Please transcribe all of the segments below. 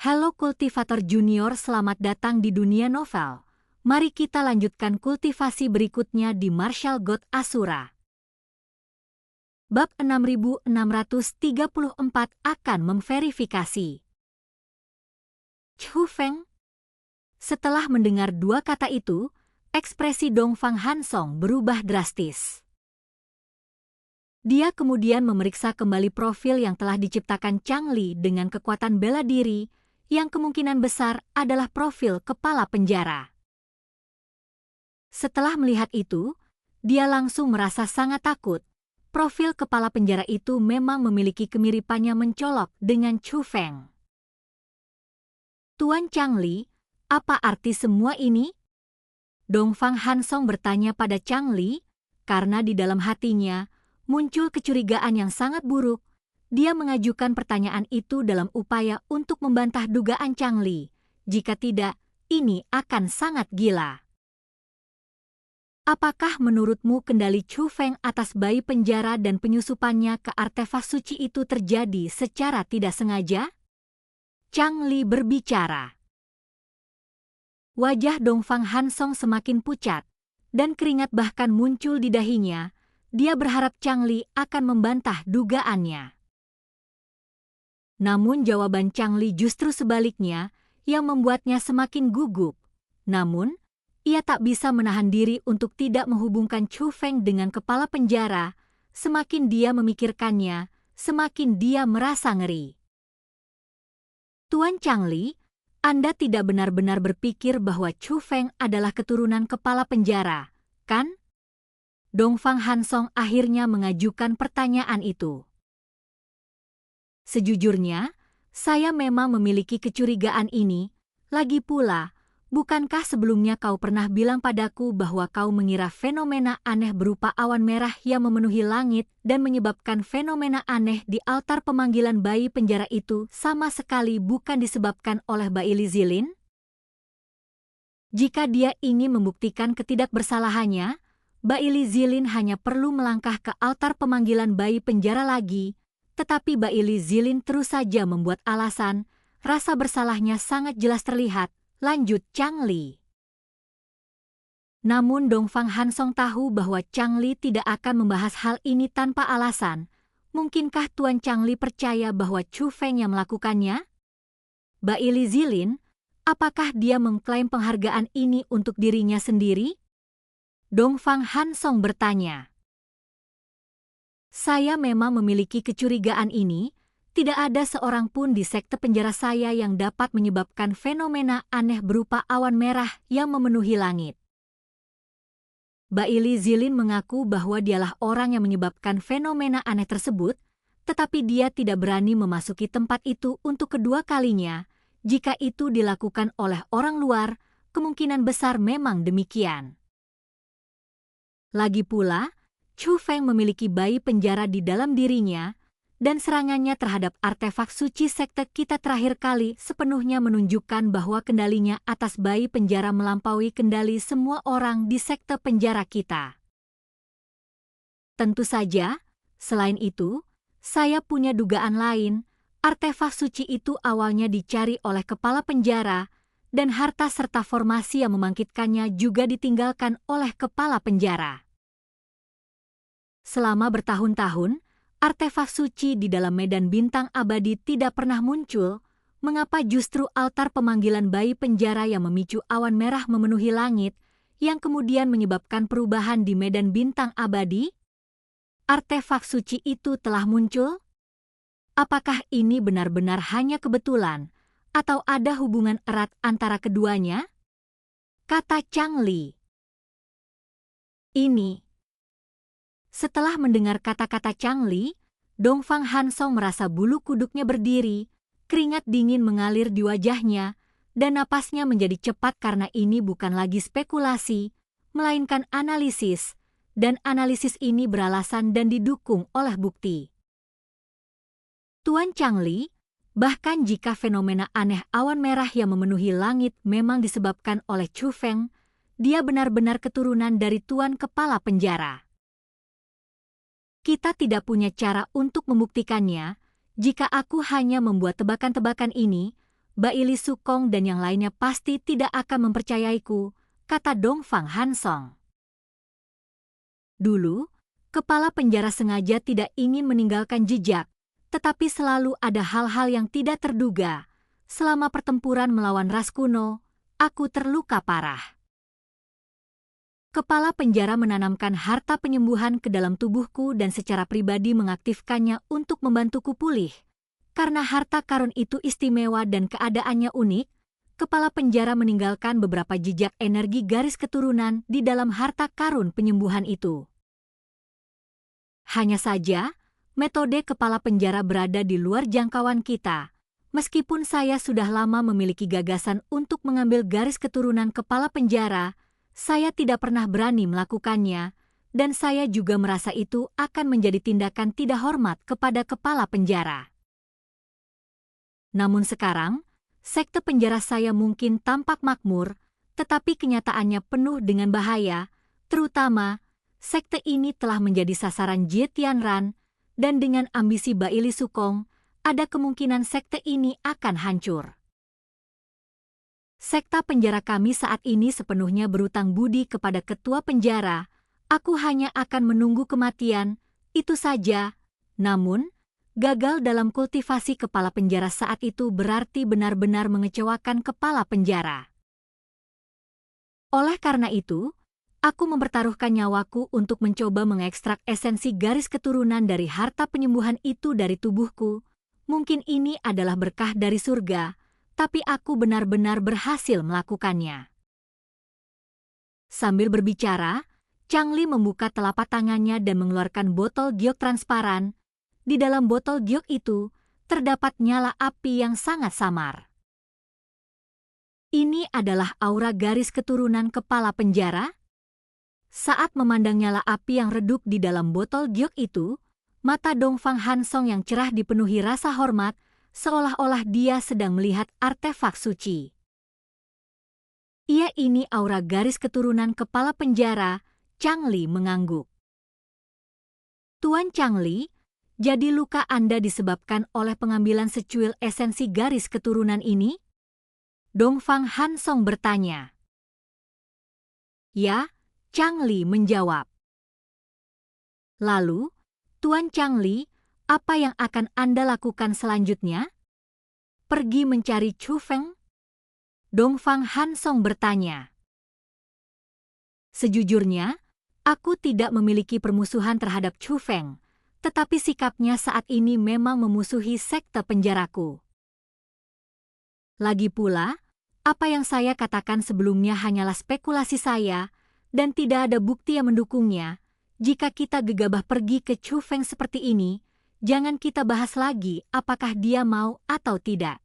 Halo kultivator junior, selamat datang di dunia novel. Mari kita lanjutkan kultivasi berikutnya di Martial God Asura. Bab 6634 akan memverifikasi. Chu Feng. Setelah mendengar dua kata itu, ekspresi Dongfang Hansong berubah drastis. Dia kemudian memeriksa kembali profil yang telah diciptakan Chang Li dengan kekuatan bela diri, yang kemungkinan besar adalah profil kepala penjara. Setelah melihat itu, dia langsung merasa sangat takut. Profil kepala penjara itu memang memiliki kemiripannya mencolok dengan Chu Feng. Tuan Chang Li, apa arti semua ini? Dongfang Hansong bertanya pada Chang Li, karena di dalam hatinya muncul kecurigaan yang sangat buruk. Dia mengajukan pertanyaan itu dalam upaya untuk membantah dugaan Chang Li. Jika tidak, ini akan sangat gila. Apakah menurutmu kendali Chu Feng atas bayi penjara dan penyusupannya ke artefak suci itu terjadi secara tidak sengaja? Chang Li berbicara. Wajah Dongfang Hansong semakin pucat, dan keringat bahkan muncul di dahinya. Dia berharap Chang Li akan membantah dugaannya. Namun jawaban Chang Li justru sebaliknya, yang membuatnya semakin gugup. Namun, ia tak bisa menahan diri untuk tidak menghubungkan Chu Feng dengan kepala penjara. Semakin dia memikirkannya, semakin dia merasa ngeri. Tuan Chang Li, Anda tidak benar-benar berpikir bahwa Chu Feng adalah keturunan kepala penjara, kan? Dongfang Hansong akhirnya mengajukan pertanyaan itu. Sejujurnya, saya memang memiliki kecurigaan ini. Lagi pula, bukankah sebelumnya kau pernah bilang padaku bahwa kau mengira fenomena aneh berupa awan merah yang memenuhi langit dan menyebabkan fenomena aneh di altar pemanggilan bayi penjara itu sama sekali bukan disebabkan oleh Bai Li Zilin? Jika dia ingin membuktikan ketidakbersalahannya, Bai Li Zilin hanya perlu melangkah ke altar pemanggilan bayi penjara lagi. Tetapi Bai Li Zilin terus saja membuat alasan, rasa bersalahnya sangat jelas terlihat, lanjut Chang Li. Namun Dongfang Hansong tahu bahwa Chang Li tidak akan membahas hal ini tanpa alasan. Mungkinkah Tuan Chang Li percaya bahwa Chu Feng yang melakukannya? Bai Li Zilin, apakah dia mengklaim penghargaan ini untuk dirinya sendiri? Dongfang Hansong bertanya. Saya memang memiliki kecurigaan ini. Tidak ada seorang pun di sekte penjara saya yang dapat menyebabkan fenomena aneh berupa awan merah yang memenuhi langit. Bai Li Zilin mengaku bahwa dialah orang yang menyebabkan fenomena aneh tersebut, tetapi dia tidak berani memasuki tempat itu untuk kedua kalinya. Jika itu dilakukan oleh orang luar, kemungkinan besar memang demikian. Lagi pula, Chu Feng memiliki bayi penjara di dalam dirinya, dan serangannya terhadap artefak suci sekte kita terakhir kali sepenuhnya menunjukkan bahwa kendalinya atas bayi penjara melampaui kendali semua orang di sekte penjara kita. Tentu saja, selain itu, saya punya dugaan lain. Artefak suci itu awalnya dicari oleh kepala penjara, dan harta serta formasi yang membangkitkannya juga ditinggalkan oleh kepala penjara. Selama bertahun-tahun, artefak suci di dalam medan bintang abadi tidak pernah muncul. Mengapa justru altar pemanggilan bayi penjara yang memicu awan merah memenuhi langit, yang kemudian menyebabkan perubahan di medan bintang abadi? Artefak suci itu telah muncul? Apakah ini benar-benar hanya kebetulan, atau ada hubungan erat antara keduanya? Kata Chang Li. Setelah mendengar kata-kata Chang Li, Dongfang Hansong merasa bulu kuduknya berdiri, keringat dingin mengalir di wajahnya, dan napasnya menjadi cepat karena ini bukan lagi spekulasi, melainkan analisis, dan analisis ini beralasan dan didukung oleh bukti. Tuan Chang Li, bahkan jika fenomena aneh awan merah yang memenuhi langit memang disebabkan oleh Chu Feng, dia benar-benar keturunan dari Tuan Kepala Penjara. Kita tidak punya cara untuk membuktikannya. Jika aku hanya membuat tebakan-tebakan ini, Baili Sukong dan yang lainnya pasti tidak akan mempercayaiku, kata Dongfang Hansong. Dulu, kepala penjara sengaja tidak ingin meninggalkan jejak, tetapi selalu ada hal-hal yang tidak terduga. Selama pertempuran melawan ras kuno, aku terluka parah. Kepala penjara menanamkan harta penyembuhan ke dalam tubuhku dan secara pribadi mengaktifkannya untuk membantuku pulih. Karena harta karun itu istimewa dan keadaannya unik, kepala penjara meninggalkan beberapa jejak energi garis keturunan di dalam harta karun penyembuhan itu. Hanya saja, metode kepala penjara berada di luar jangkauan kita. Meskipun saya sudah lama memiliki gagasan untuk mengambil garis keturunan kepala penjara, saya tidak pernah berani melakukannya, dan saya juga merasa itu akan menjadi tindakan tidak hormat kepada kepala penjara. Namun sekarang, sekte penjara saya mungkin tampak makmur, tetapi kenyataannya penuh dengan bahaya, terutama sekte ini telah menjadi sasaran Jie Tianran, dan dengan ambisi Baili Sukong, ada kemungkinan sekte ini akan hancur. Sekta penjara kami saat ini sepenuhnya berutang budi kepada ketua penjara. Aku hanya akan menunggu kematian, itu saja. Namun, gagal dalam kultivasi kepala penjara saat itu berarti benar-benar mengecewakan kepala penjara. Oleh karena itu, aku mempertaruhkan nyawaku untuk mencoba mengekstrak esensi garis keturunan dari harta penyembuhan itu dari tubuhku. Mungkin ini adalah berkah dari surga, tapi aku benar-benar berhasil melakukannya. Sambil berbicara, Changli membuka telapak tangannya dan mengeluarkan botol giok transparan. Di dalam botol giok itu, terdapat nyala api yang sangat samar. Ini adalah aura garis keturunan kepala penjara. Saat memandang nyala api yang redup di dalam botol giok itu, mata Dongfang Hansong yang cerah dipenuhi rasa hormat, seolah-olah dia sedang melihat artefak suci. Iya, ini aura garis keturunan kepala penjara, Changli mengangguk. Tuan Changli, jadi luka Anda disebabkan oleh pengambilan secuil esensi garis keturunan ini? Dongfang Hansong bertanya. Ya, Changli menjawab. Lalu, Tuan Changli, apa yang akan Anda lakukan selanjutnya? Pergi mencari Chu Feng? Dongfang Hansong bertanya. Sejujurnya, aku tidak memiliki permusuhan terhadap Chu Feng, tetapi sikapnya saat ini memang memusuhi sekte penjaraku. Lagi pula, apa yang saya katakan sebelumnya hanyalah spekulasi saya, dan tidak ada bukti yang mendukungnya. Jika kita gegabah pergi ke Chu Feng seperti ini, jangan kita bahas lagi apakah dia mau atau tidak.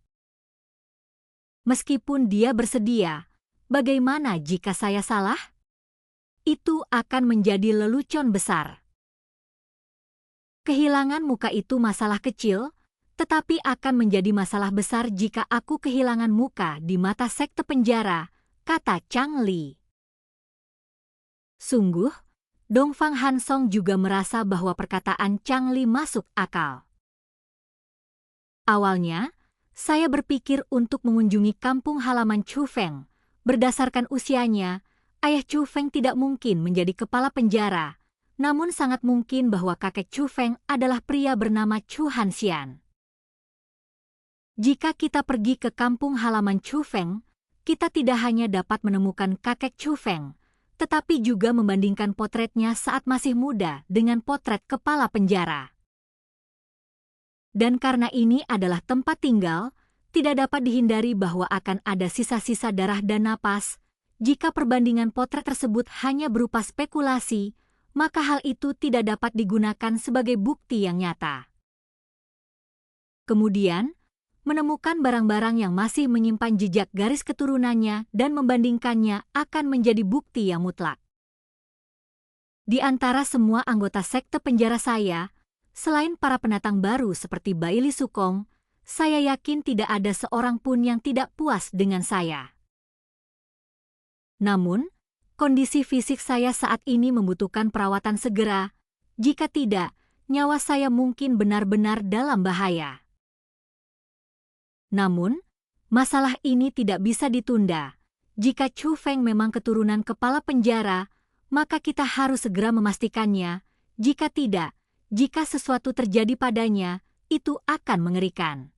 Meskipun dia bersedia, bagaimana jika saya salah? Itu akan menjadi lelucon besar. Kehilangan muka itu masalah kecil, tetapi akan menjadi masalah besar jika aku kehilangan muka di mata sekte penjara, kata Changli. Sungguh, Dongfang Hansong juga merasa bahwa perkataan Changli masuk akal. Awalnya, saya berpikir untuk mengunjungi kampung halaman Chu Feng. Berdasarkan usianya, ayah Chu Feng tidak mungkin menjadi kepala penjara, namun sangat mungkin bahwa kakek Chu Feng adalah pria bernama Chu Hanxian. Jika kita pergi ke kampung halaman Chu Feng, kita tidak hanya dapat menemukan kakek Chu Feng, tetapi juga membandingkan potretnya saat masih muda dengan potret kepala penjara. Dan karena ini adalah tempat tinggal, tidak dapat dihindari bahwa akan ada sisa-sisa darah dan napas. Jika perbandingan potret tersebut hanya berupa spekulasi, maka hal itu tidak dapat digunakan sebagai bukti yang nyata. Kemudian, menemukan barang-barang yang masih menyimpan jejak garis keturunannya dan membandingkannya akan menjadi bukti yang mutlak. Di antara semua anggota sekte penjara saya, selain para pendatang baru seperti Baili Sukong, saya yakin tidak ada seorang pun yang tidak puas dengan saya. Namun, kondisi fisik saya saat ini membutuhkan perawatan segera. Jika tidak, nyawa saya mungkin benar-benar dalam bahaya. Namun, Masalah ini tidak bisa ditunda. Jika Chu Feng memang keturunan kepala penjara, maka kita harus segera memastikannya. Jika tidak, jika sesuatu terjadi padanya, itu akan mengerikan.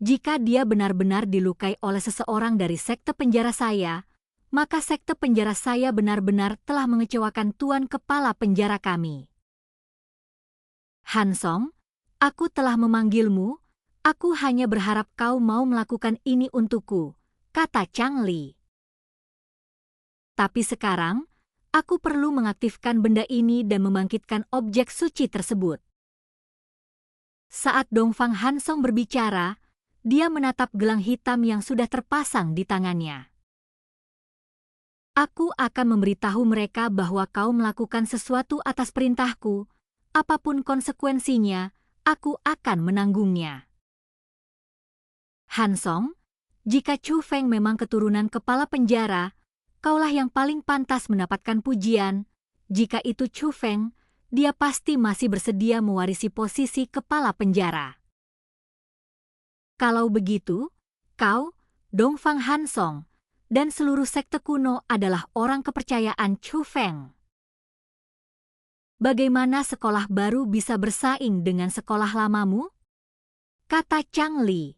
Jika dia benar-benar dilukai oleh seseorang dari sekte penjara saya, maka sekte penjara saya benar-benar telah mengecewakan tuan kepala penjara kami. Han Song, aku telah memanggilmu. Aku hanya berharap kau mau melakukan ini untukku, kata Chang Li. Tapi sekarang, aku perlu mengaktifkan benda ini dan membangkitkan objek suci tersebut. Saat Dongfang Han Song berbicara, dia menatap gelang hitam yang sudah terpasang di tangannya. Aku akan memberitahu mereka bahwa kau melakukan sesuatu atas perintahku, apapun konsekuensinya, aku akan menanggungnya. Han Song, jika Chu Feng memang keturunan kepala penjara, kaulah yang paling pantas mendapatkan pujian. Jika itu Chu Feng, dia pasti masih bersedia mewarisi posisi kepala penjara. Kalau begitu, kau, Dongfang Han Song, dan seluruh sekte kuno adalah orang kepercayaan Chu Feng. Bagaimana sekolah baru bisa bersaing dengan sekolah lamamu? Kata Chang Li.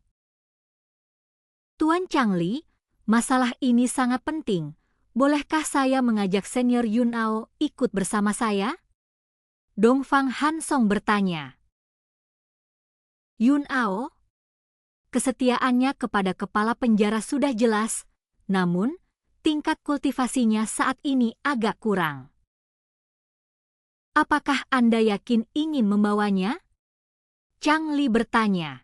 Tuan Chang Li, masalah ini sangat penting. Bolehkah saya mengajak senior Yun Ao ikut bersama saya? Dongfang Han Song bertanya. Yun Ao? Kesetiaannya kepada kepala penjara sudah jelas, namun tingkat kultivasinya saat ini agak kurang. Apakah Anda yakin ingin membawanya? Chang Li bertanya.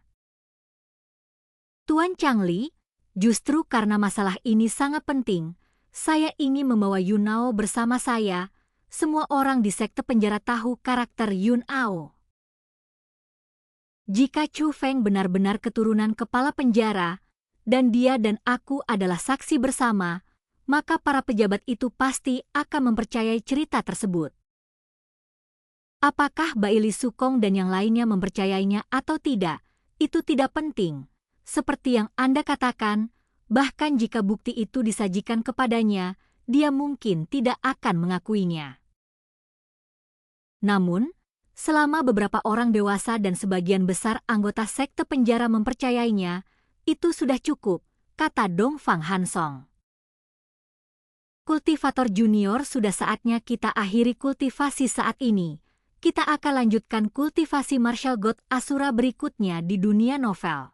Tuan Chang Li, justru karena masalah ini sangat penting, saya ingin membawa Yun Ao bersama saya. Semua orang di sekte penjara tahu karakter Yun Ao. Jika Chu Feng benar-benar keturunan kepala penjara, dan dia dan aku adalah saksi bersama, maka para pejabat itu pasti akan mempercayai cerita tersebut. Apakah Baili Sukong dan yang lainnya mempercayainya atau tidak, itu tidak penting. Seperti yang Anda katakan, bahkan jika bukti itu disajikan kepadanya, dia mungkin tidak akan mengakuinya. Namun, selama beberapa orang dewasa dan sebagian besar anggota sekte penjara mempercayainya, itu sudah cukup, kata Dongfang Han Song. Kultivator junior, sudah saatnya kita akhiri kultivasi saat ini. Kita akan lanjutkan kultivasi Martial God Asura berikutnya di dunia novel.